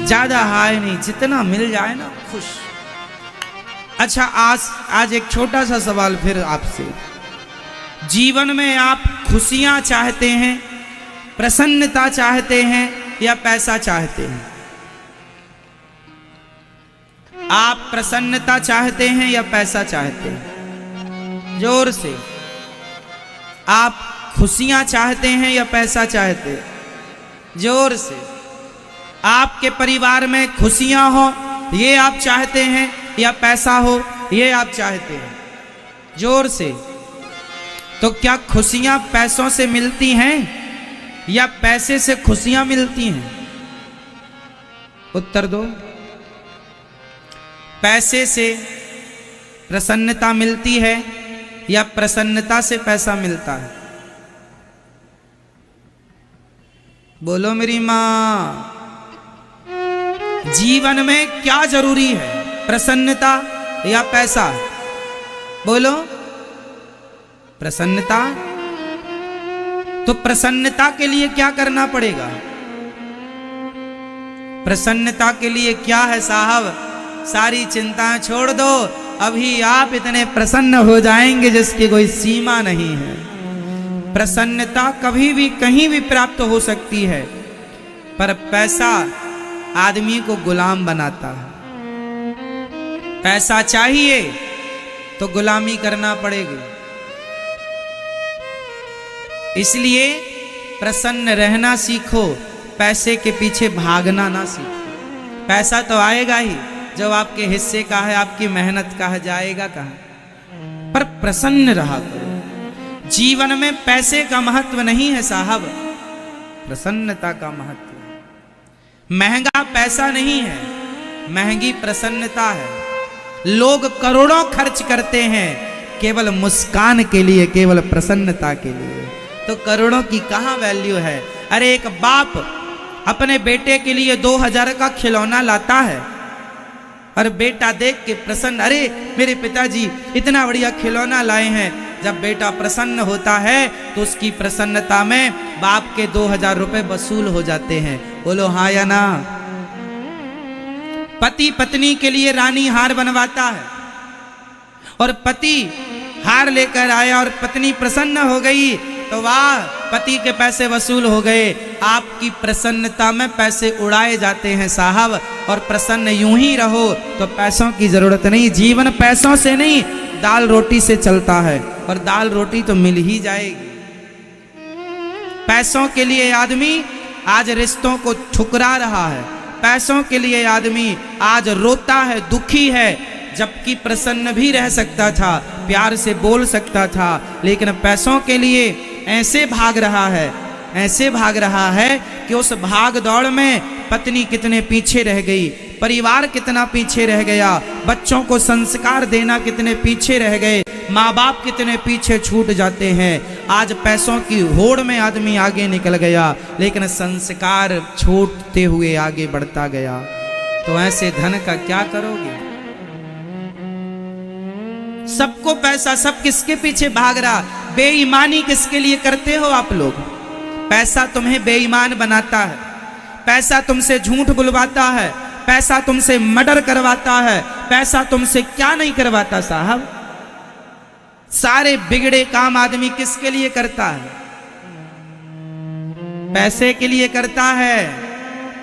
ज्यादा हाय नहीं, जितना मिल जाए ना खुश। अच्छा, आज एक छोटा सा सवाल फिर आपसे। जीवन में आप खुशियां चाहते हैं, प्रसन्नता चाहते हैं या पैसा चाहते हैं? आप प्रसन्नता चाहते हैं या पैसा चाहते हैं? जोर से। आप खुशियां चाहते हैं या पैसा चाहते हैं? जोर से। आपके परिवार में खुशियां हो ये आप चाहते हैं या पैसा हो ये आप चाहते हैं? जोर से। तो क्या खुशियां पैसों से मिलती हैं या पैसे से खुशियां मिलती हैं? उत्तर दो। पैसे से प्रसन्नता मिलती है या प्रसन्नता से पैसा मिलता है? बोलो मेरी मां। जीवन में क्या जरूरी है, प्रसन्नता या पैसा? बोलो। प्रसन्नता। तो प्रसन्नता के लिए क्या करना पड़ेगा? प्रसन्नता के लिए क्या है साहब? सारी चिंताएं छोड़ दो, अभी आप इतने प्रसन्न हो जाएंगे जिसकी कोई सीमा नहीं है। प्रसन्नता कभी भी कहीं भी प्राप्त हो सकती है, पर पैसा आदमी को गुलाम बनाता है। पैसा चाहिए तो गुलामी करना पड़ेगी। इसलिए प्रसन्न रहना सीखो, पैसे के पीछे भागना ना सीखो। पैसा तो आएगा ही, जब आपके हिस्से का है, आपकी मेहनत का है, जाएगा कहां? पर प्रसन्न रहा करो। जीवन में पैसे का महत्व नहीं है साहब, प्रसन्नता का महत्व है। महंगा पैसा नहीं है, महंगी प्रसन्नता है। लोग करोड़ों खर्च करते हैं केवल मुस्कान के लिए, केवल प्रसन्नता के लिए। तो करोड़ों की कहां वैल्यू है? अरे एक बाप अपने बेटे के लिए 2000 का खिलौना लाता है और बेटा देख के प्रसन्न, अरे मेरे पिताजी इतना बढ़िया खिलौना लाए हैं। जब बेटा प्रसन्न होता है तो उसकी प्रसन्नता में बाप के 2000 रुपए वसूल हो जाते हैं। बोलो हाँ या ना? पति पत्नी के लिए रानी हार बनवाता है और पति हार लेकर आया और पत्नी प्रसन्न हो गई तो वाह, पति के पैसे वसूल हो गए। आपकी प्रसन्नता में पैसे उड़ाए जाते हैं साहब। और प्रसन्न यूं ही रहो तो पैसों की जरूरत नहीं। जीवन पैसों से नहीं, दाल रोटी से चलता है, और दाल रोटी तो मिल ही जाएगी। पैसों के लिए आदमी आज रिश्तों को ठुकरा रहा है। पैसों के लिए आदमी आज रोता है, दुखी है, जबकि प्रसन्न भी रह सकता था, प्यार से बोल सकता था, लेकिन पैसों के लिए ऐसे भाग रहा है, ऐसे भाग रहा है कि उस भाग दौड़ में पत्नी कितने पीछे रह गई, परिवार कितना पीछे रह गया, बच्चों को संस्कार देना कितने पीछे रह गए, माँ बाप कितने पीछे छूट जाते हैं। आज पैसों की होड़ में आदमी आगे निकल गया, लेकिन संस्कार छूटते हुए आगे बढ़ता गया। तो ऐसे धन का क्या करोगे? सबको पैसा, सब किसके पीछे भाग रहा? बेईमानी किसके लिए करते हो आप लोग? पैसा तुम्हें बेईमान बनाता है, पैसा तुमसे झूठ बुलवाता है, पैसा तुमसे मर्डर करवाता है, पैसा तुमसे क्या नहीं करवाता साहब? सारे बिगड़े काम आदमी किसके लिए करता है? पैसे के लिए करता है,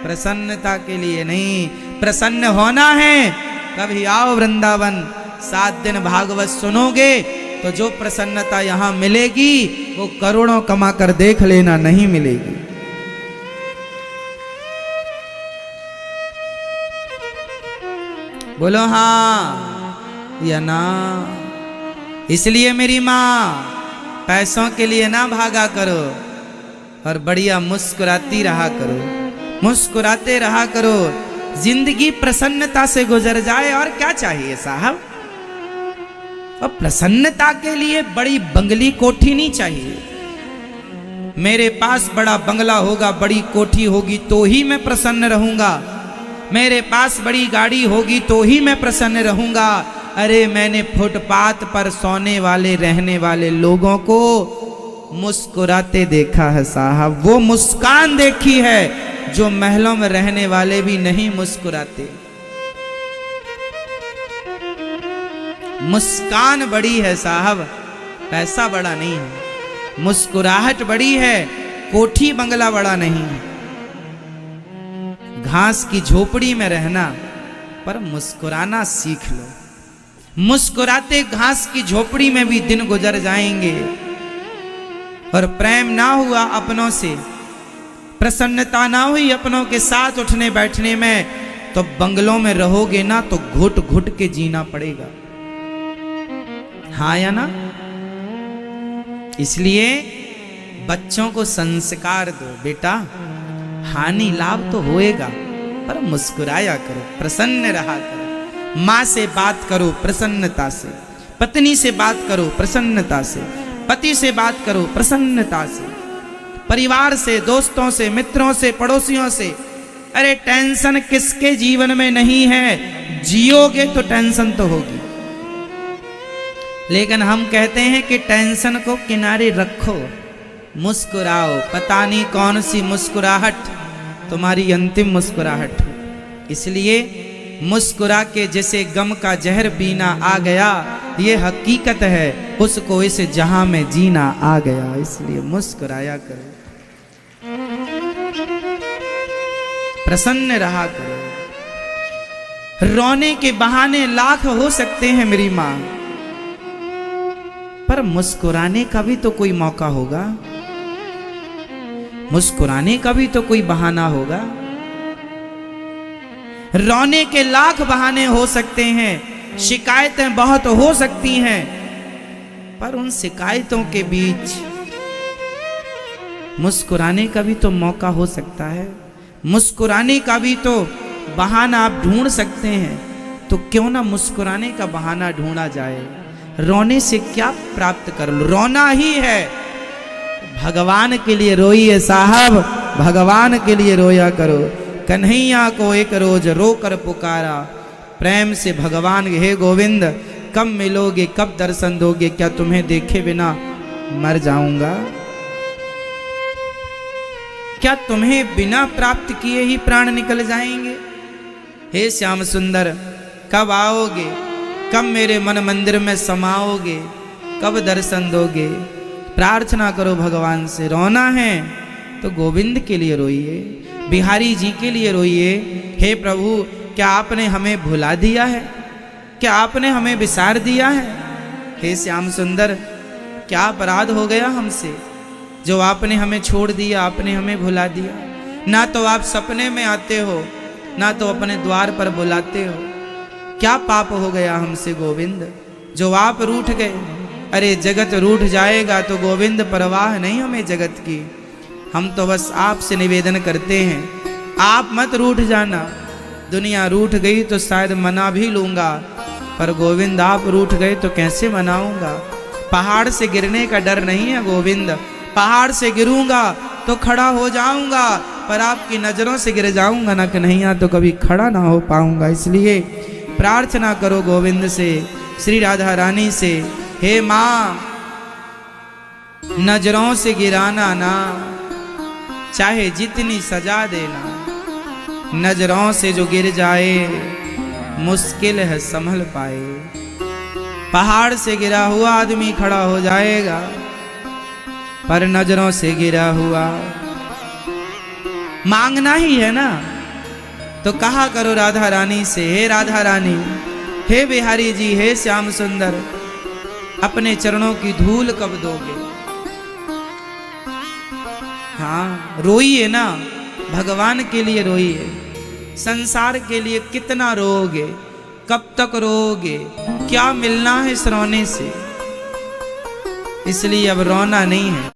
प्रसन्नता के लिए नहीं। प्रसन्न होना है, कभी आओ वृंदावन, 7 दिन भागवत सुनोगे तो जो प्रसन्नता यहां मिलेगी वो करोड़ों कमा कर देख लेना, नहीं मिलेगी। बोलो हाँ या ना? इसलिए मेरी माँ, पैसों के लिए ना भागा करो और बढ़िया मुस्कुराती रहा करो, मुस्कुराते रहा करो। जिंदगी प्रसन्नता से गुजर जाए, और क्या चाहिए साहब? और प्रसन्नता के लिए बड़ी बंगली कोठी नहीं चाहिए। मेरे पास बड़ा बंगला होगा, बड़ी कोठी होगी तो ही मैं प्रसन्न रहूंगा। मेरे पास बड़ी गाड़ी होगी तो ही मैं प्रसन्न रहूंगा। अरे मैंने फुटपाथ पर सोने वाले, रहने वाले लोगों को मुस्कुराते देखा है साहब। वो मुस्कान देखी है जो महलों में रहने वाले भी नहीं मुस्कुराते। मुस्कान बड़ी है साहब, पैसा बड़ा नहीं है। मुस्कुराहट बड़ी है, कोठी बंगला बड़ा नहीं है। घास की झोपड़ी में रहना, पर मुस्कुराना सीख लो। मुस्कुराते घास की झोपड़ी में भी दिन गुजर जाएंगे। और प्रेम ना हुआ अपनों से, प्रसन्नता ना हुई अपनों के साथ उठने बैठने में, तो बंगलों में रहोगे ना तो घुट घुट के जीना पड़ेगा। हाँ या ना? इसलिए बच्चों को संस्कार दो, बेटा हानि लाभ तो होएगा, पर मुस्कुराया करो, प्रसन्न रहा करो। माँ से बात करो प्रसन्नता से, पत्नी से बात करो प्रसन्नता से, पति से बात करो प्रसन्नता से, परिवार से, दोस्तों से, मित्रों से, पड़ोसियों से। अरे टेंशन किसके जीवन में नहीं है? जियोगे तो टेंशन तो होगी। लेकिन हम कहते हैं कि टेंशन को किनारे रखो, मुस्कुराओ। पता नहीं कौन सी मुस्कुराहट तुम्हारी अंतिम मुस्कुराहट हो। इसलिए मुस्कुरा के जैसे गम का जहर पीना आ गया, ये हकीकत है, उसको इस जहां में जीना आ गया। इसलिए मुस्कुराया करो, प्रसन्न रहा करो। रोने के बहाने लाख हो सकते हैं मेरी मां, पर मुस्कुराने का भी तो कोई मौका होगा, मुस्कुराने का भी तो कोई बहाना होगा। रोने के लाख बहाने हो सकते हैं, शिकायतें बहुत हो सकती हैं, पर उन शिकायतों के बीच मुस्कुराने का भी तो मौका हो सकता है। मुस्कुराने का भी तो बहाना आप ढूंढ सकते हैं, तो क्यों ना मुस्कुराने का बहाना ढूंढा जाए। रोने से क्या प्राप्त कर लो? रोना ही है। भगवान के लिए रोइए साहब, भगवान के लिए रोया करो। कन्हैया को एक रोज रोकर पुकारा, प्रेम से भगवान, हे गोविंद कब मिलोगे, कब दर्शन दोगे? क्या तुम्हें देखे बिना मर जाऊंगा? क्या तुम्हें बिना प्राप्त किए ही प्राण निकल जाएंगे? हे श्याम सुंदर कब आओगे, कब मेरे मन मंदिर में समाओगे, कब दर्शन दोगे? प्रार्थना करो भगवान से। रोना है तो गोविंद के लिए रोइए, बिहारी जी के लिए रोइए। हे प्रभु क्या आपने हमें भुला दिया है? क्या आपने हमें विसार दिया है? हे श्याम सुंदर क्या अपराध हो गया हमसे जो आपने हमें छोड़ दिया, आपने हमें भुला दिया? ना तो आप सपने में आते हो, ना तो अपने द्वार पर बुलाते हो। क्या पाप हो गया हमसे गोविंद जो आप रूठ गए? अरे जगत रूठ जाएगा तो गोविंद परवाह नहीं हमें जगत की। हम तो बस आपसे निवेदन करते हैं, आप मत रूठ जाना। दुनिया रूठ गई तो शायद मना भी लूंगा, पर गोविंद आप रूठ गए तो कैसे मनाऊंगा? पहाड़ से गिरने का डर नहीं है गोविंद, पहाड़ से गिरूंगा तो खड़ा हो जाऊंगा, पर आपकी नजरों से गिर जाऊंगा ना कन्हैया तो कभी खड़ा ना हो पाऊंगा। इसलिए प्रार्थना करो गोविंद से, श्री राधा रानी से, हे माँ नजरों से गिराना ना, चाहे जितनी सजा देना। नजरों से जो गिर जाए मुश्किल है संभल पाए। पहाड़ से गिरा हुआ आदमी खड़ा हो जाएगा, पर नजरों से गिरा हुआ मांगना ही है ना। तो कहा करो राधा रानी से, हे राधा रानी, हे बिहारी जी, हे श्याम सुंदर, अपने चरणों की धूल कब दोगे? हाँ रोइए ना, भगवान के लिए रोइए। संसार के लिए कितना रोओगे, कब तक रोओगे? क्या मिलना है इस रोने से? इसलिए अब रोना नहीं है।